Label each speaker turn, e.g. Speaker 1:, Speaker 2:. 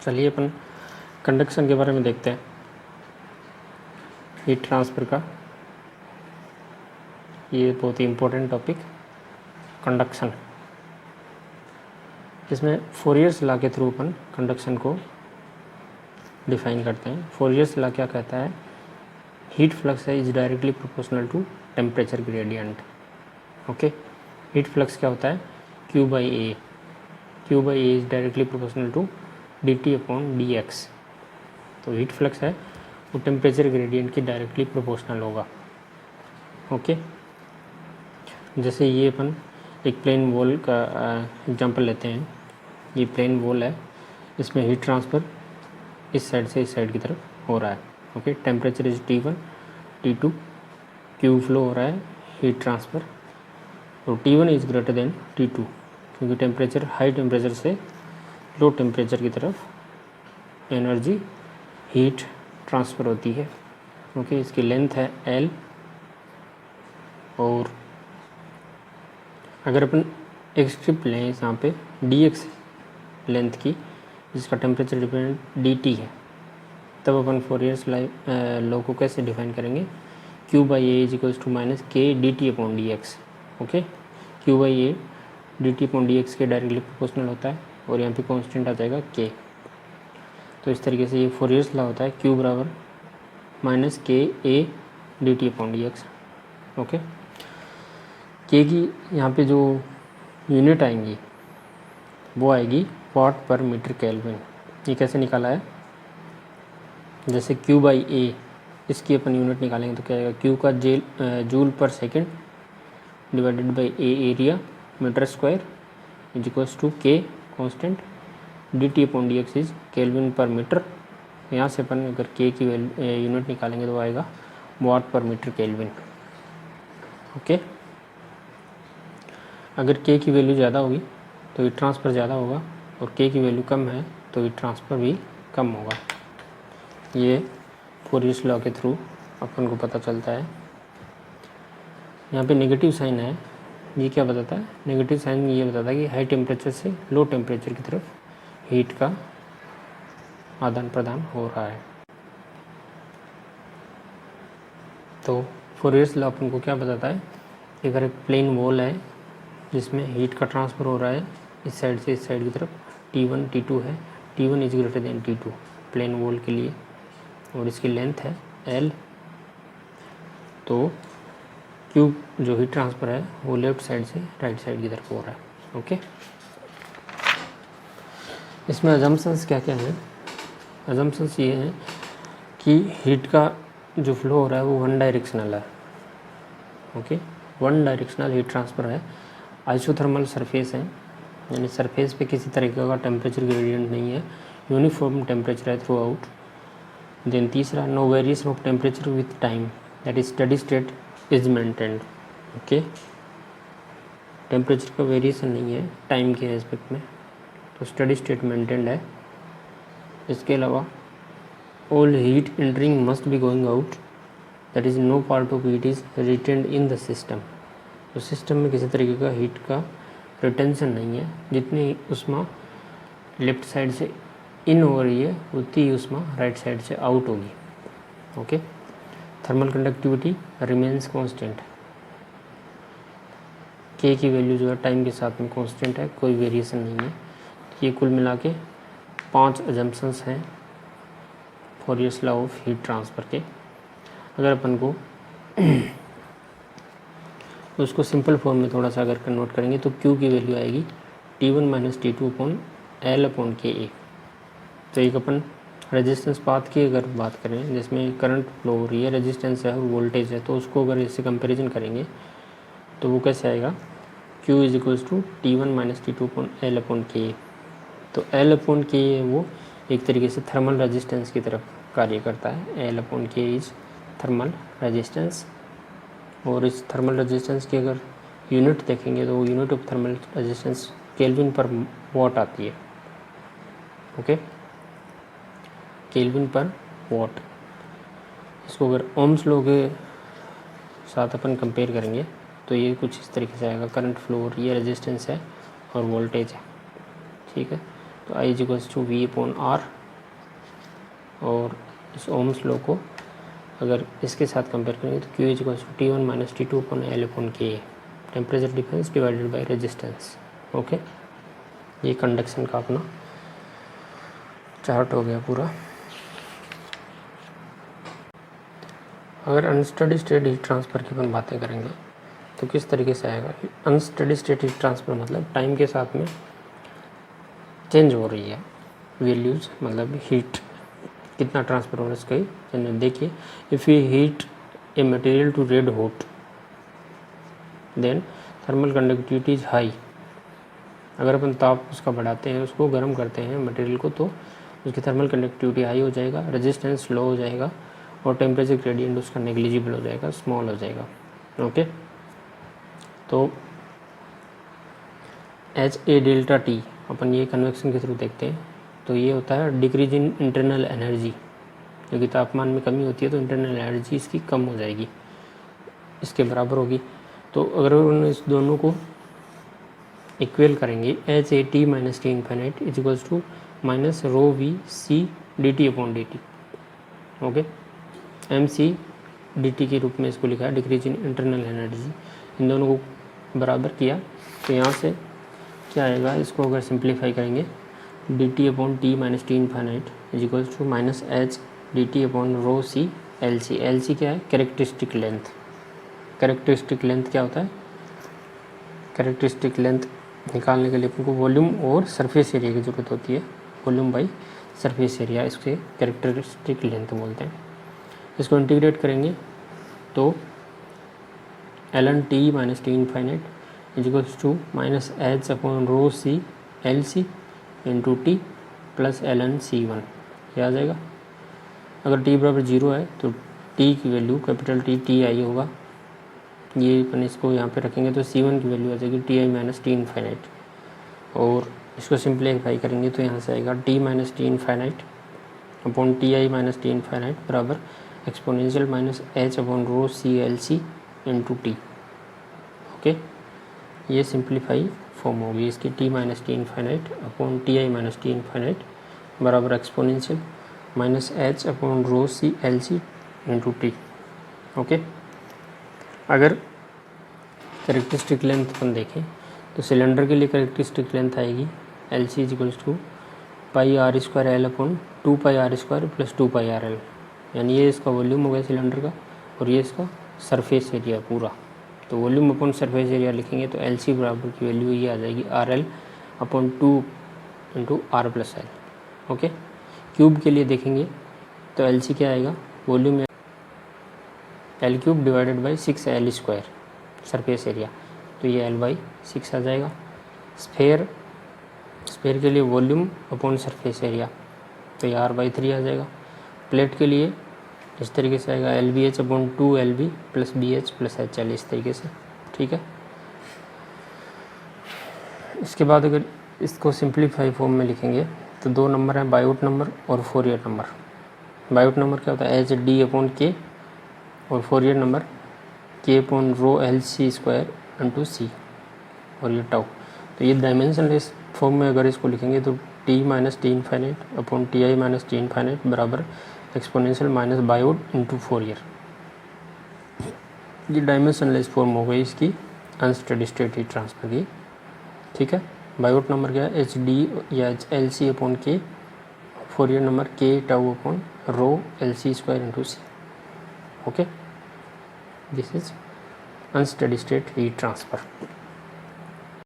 Speaker 1: चलिए अपन कंडक्शन के बारे में देखते हैं, हीट ट्रांसफ़र का। ये बहुत ही इम्पोर्टेंट टॉपिक कंडक्शन, इसमें फोरियर्स लॉ के थ्रू अपन कंडक्शन को डिफाइन करते हैं। फोरियर्स लॉ क्या कहता है? हीट फ्लक्स है is directly proportional to temperature gradient. Okay, heat flux क्या होता है? Q by A is directly proportional to dt upon dx। तो हीट फ्लक्स है वो टेम्परेचर ग्रेडियंट की डायरेक्टली प्रोपोर्शनल होगा। ओके, जैसे ये अपन एक प्लेन वॉल का एग्जांपल लेते हैं। ये प्लेन वॉल है, इसमें हीट ट्रांसफ़र इस साइड से इस साइड की तरफ हो रहा है। Okay, temperature is T1 T2, Q flow हो रहा है हीट ट्रांसफ़र, और T1 is greater than T2 क्योंकि टेम्परेचर हाई टेम्परेचर से लो टेम्परेचर की तरफ एनर्जी हीट ट्रांसफ़र होती है। ओके, इसकी लेंथ है L, और अगर अपन एक स्ट्रिप लें यहाँ पे dx लेंथ की, जिसका टेम्परेचर डिपेंडेंट dt है, तब अपन फोरियर्स लॉ को कैसे डिफाइन करेंगे? Q by A is equals to minus K dt upon D X. Okay, Q by A dt upon D X के डायरेक्टली प्रोपोर्शनल होता है, और यहाँ पे कांस्टेंट आ जाएगा k। तो इस तरीके से ये फोरियर्स लॉ होता है Q बराबर माइनस के ए dt upon D X. Okay, के की यहाँ पे जो यूनिट आएंगी वो आएगी वाट पर मीटर केल्विन। ये कैसे निकाला है? जैसे Q बाई ए, इसकी अपन यूनिट निकालेंगे तो क्या आएगा? Q का joule per second divided by A area metre square is equals to K constant dt upon D X is kelvin per metre. यहाँ से अपन अगर के की यूनिट निकालेंगे तो आएगा वाट पर मीटर केल्विन। ओके, अगर के की वैल्यू ज़्यादा होगी तो हीट ट्रांसफ़र ज़्यादा होगा, और के की वैल्यू कम है तो हीट ट्रांसफ़र भी कम होगा। ये फोरियर्स लॉ के थ्रू अपन को पता चलता है। यहाँ पे नेगेटिव साइन है, ये क्या बताता है? नेगेटिव साइन ये बताता है कि हाई टेम्परेचर से लो टेम्परेचर की तरफ हीट का आदान प्रदान हो रहा है। तो फोरियर्स लॉ अपन को क्या बताता है? अगर एक प्लेन वॉल है जिसमें हीट का ट्रांसफ़र हो रहा है इस साइड से इस साइड की तरफ, T1 T2 है, T1 is greater than T2 plane wall के लिए, और इसकी लेंथ है L। तो Q जो हीट ट्रांसफ़र है वो लेफ़्ट साइड से राइट साइड की तरफ हो रहा है। ओके, इसमें अजम्पशंस क्या क्या हैं? अजम्पशंस ये हैं कि हीट का जो फ्लो हो रहा है वो वन डायरेक्शनल है। Okay, one directional heat transfer है। आइसोथर्मल सरफेस है, यानी सरफेस पे किसी तरीके का टेम्परेचर ग्रेडियंट नहीं है, यूनिफॉर्म टेम्परेचर है थ्रू आउट। देन तीसरा, no variation of temperature with time, that is steady state is maintained. Okay, temperature का वेरिएशन नहीं है टाइम के रेस्पेक्ट में, तो स्टडी स्टेट मेंटेन्ड है। इसके अलावा all heat entering must be going out, that is no part of heat is retained in the system. तो सिस्टम में किसी तरीके का हीट का रिटेंशन नहीं है, जितनी उष्मा लेफ्ट साइड से इन हो रही है उतनी ही उष्मा राइट साइड से आउट होगी। Okay, thermal conductivity remains constant, के की वैल्यू जो है टाइम के साथ में कांस्टेंट है, कोई वेरिएशन नहीं है। ये कुल मिला के 5 अजम्पशंस हैं Fourier's law of heat transfer के। अगर अपन को उसको सिंपल फॉर्म में थोड़ा सा अगर कन्वर्ट करेंगे तो Q की वैल्यू आएगी T1 minus T2 upon L upon K A. तो एक अपन रेजिस्टेंस पाथ की अगर बात करें जिसमें करंट फ्लो हो रही है, रेजिस्टेंस है और वोल्टेज है, तो उसको अगर इससे कंपैरिजन करेंगे तो वो कैसे आएगा? Q is equals to T1 minus T2 upon L upon K A. तो L अपॉन के ए वो एक तरीके से थर्मल रेजिस्टेंस की तरफ कार्य करता है। L अपॉन के इज थर्मल रेजिस्टेंस, और इस थर्मल रेजिस्टेंस की अगर यूनिट देखेंगे तो unit of thermal resistance kelvin पर वॉट आती है। ओके, केल्विन पर वॉट। इसको अगर ओम्स लॉ के साथ अपन कंपेयर करेंगे तो ये कुछ इस तरीके से आएगा। करंट फ्लो, ये रेजिस्टेंस है और वोल्टेज है, ठीक है। तो I is equals to V upon R, और इस ओम्स लॉ को अगर इसके साथ कंपेयर करेंगे तो Q equals to T1 minus T2 upon L upon K, temperature difference divided by resistance. Okay, ये कंडक्शन का अपना चार्ट हो गया पूरा। अगर अनस्टेडी स्टेट हीट ट्रांसफ़र की अपन बातें करेंगे तो किस तरीके से आएगा। अनस्टेडी स्टेट हीट ट्रांसफ़र मतलब टाइम के साथ में चेंज हो रही है वैल्यूज़, मतलब हीट कितना ट्रांसफ़र हो रहा है इसका ही चेंज। देखिए, if you heat a material to red hot then thermal conductivity is high. अगर अपन ताप उसका बढ़ाते हैं, उसको गर्म करते हैं मटेरियल को, तो उसकी थर्मल कंडक्टिविटी हाई हो जाएगा, रेजिस्टेंस लो हो जाएगा और टेम्परेचर ग्रेडियंट उसका नेग्लिजिबल हो जाएगा, स्मॉल हो जाएगा। ओके, तो एच ए डेल्टा टी अपन ये कन्वेक्शन के थ्रू देखते हैं, तो ये होता है डिक्रीज इन इंटरनल एनर्जी, क्योंकि तापमान में कमी होती है तो इंटरनल एनर्जी इसकी कम हो जाएगी, इसके बराबर होगी। तो अगर उन इस दोनों को इक्वल करेंगे, H A T minus T infinite is equals to minus rho V C D T upon D T. Okay, M C D T के रूप में इसको लिखा है, डिक्रीज इन इंटरनल एनर्जी। इन दोनों को बराबर किया तो यहाँ से क्या आएगा, इसको अगर सिंप्लीफाई करेंगे, D T upon T minus T infinite is equals to minus H D T upon rho C L C. L C क्या है, कैरेक्टरिस्टिक लेंथ। कैरेक्टरिस्टिक लेंथ क्या होता है, कैरेक्टरिस्टिक लेंथ निकालने के लिए अपन को वॉल्यूम और सरफेस एरिया की ज़रूरत होती है। वॉल्यूम बाई सरफेस एरिया, इसके कैरेक्टरिस्टिक लेंथ बोलते हैं। इसको इंटीग्रेट करेंगे तो L N T minus T infinite is equals to minus H upon rho C L C into T plus L N C one, ये आ जाएगा। अगर टी बराबर 0 है तो टी की value capital T T I होगा, ये अपन इसको यहाँ पे रखेंगे तो C1 की वैल्यू आ जाएगी T I minus T infinite. और इसको सिंप्लीफाई करेंगे तो यहाँ से आएगा T minus T infinite upon T I minus T infinite बराबर exponential minus H upon rho C L C into T. Okay, ये सिंप्लीफाई फॉर्म होगी इसकी, T minus T infinite upon T I minus T infinite बराबर exponential minus H upon rho C L C into T. Okay, अगर characteristic length अपन देखें तो cylinder के लिए characteristic length आएगी L C is equals to pi R square L upon 2 pi R square plus 2 pi R L, यानी ये इसका volume हो गया सिलेंडर का और ये इसका सरफेस एरिया पूरा। तो वॉल्यूम अपॉन सरफेस एरिया लिखेंगे तो एल सी बराबर की वैल्यू ये आ जाएगी R L upon 2 into R plus L. Okay, cube के लिए देखेंगे तो एल सी क्या आएगा, volume L cube divided by 6 L square surface area, तो ये एल बाई 6 आ जाएगा। स्फेयर के लिए वॉल्यूम अपॉन सरफेस एरिया, तो ये आर बाई 3 आ जाएगा। प्लेट के लिए इस तरीके से आएगा L B H upon 2 L B plus B H plus H L, इस तरीके से। ठीक है, इसके बाद अगर इसको सिंप्लीफाई फॉर्म में लिखेंगे तो 2 नंबर हैं, बायोट नंबर और फोरियर नंबर। बायोट नंबर क्या होता है, एच डी अपॉन के, और Fourier number K upon rho L C square into C और ये टाउ। तो ये डायमेंशनलेस फॉर्म में अगर इसको लिखेंगे तो T minus T infinite upon T I minus T infinite बराबर exponential minus Biot into Fourier. ये डायमेंशनलेस फॉर्म हो गई इसकी अनस्टेडी स्टेट हीट ट्रांसफर की। ठीक है, बायोट नंबर क्या है, एच डी या L C upon K, Fourier number K tau upon rho L C square into C. Okay, this is unsteady state heat transfer.